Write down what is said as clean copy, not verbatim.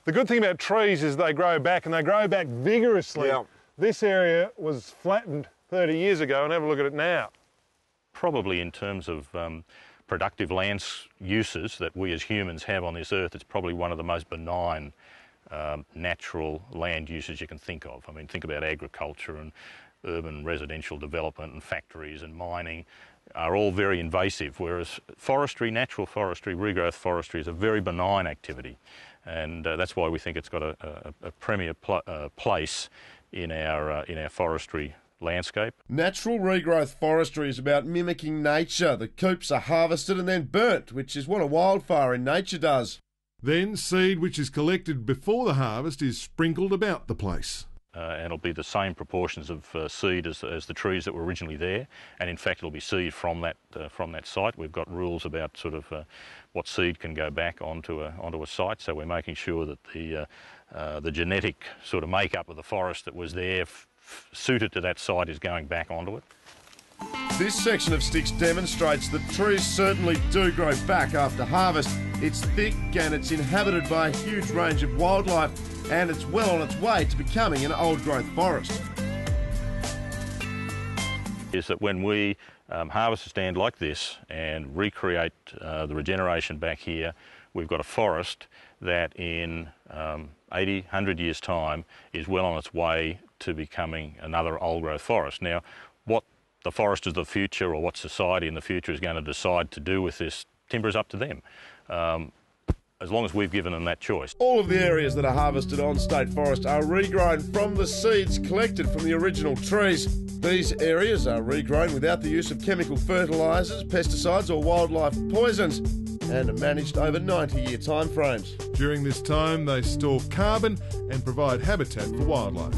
The good thing about trees is they grow back, and they grow back vigorously. Yeah. This area was flattened 30 years ago, and have a look at it now. Probably in terms of productive land uses that we as humans have on this earth, it's probably one of the most benign natural land uses you can think of. I mean, think about agriculture and urban residential development and factories and mining are all very invasive, whereas forestry, natural forestry, regrowth forestry is a very benign activity. And that's why we think it's got a premier place in our forestry landscape. Natural regrowth forestry is about mimicking nature. The coops are harvested and then burnt, which is what a wildfire in nature does. Then seed which is collected before the harvest is sprinkled about the place. And it'll be the same proportions of seed as the trees that were originally there, and in fact it'll be seed from that site. We've got rules about sort of what seed can go back onto a site, so we're making sure that the genetic sort of makeup of the forest that was there suited to that site is going back onto it. This section of sticks demonstrates that trees certainly do grow back after harvest. It's thick and it's inhabited by a huge range of wildlife, and it's well on its way to becoming an old-growth forest. Is that when we harvest a stand like this and recreate the regeneration back here, we've got a forest that in 80, 100 years' time is well on its way to becoming another old-growth forest. Now, what the foresters of the future or what society in the future is going to decide to do with this timber is up to them, as long as we've given them that choice. All of the areas that are harvested on State Forest are regrown from the seeds collected from the original trees. These areas are regrown without the use of chemical fertilisers, pesticides or wildlife poisons, and are managed over 90-year timeframes. During this time, they store carbon and provide habitat for wildlife.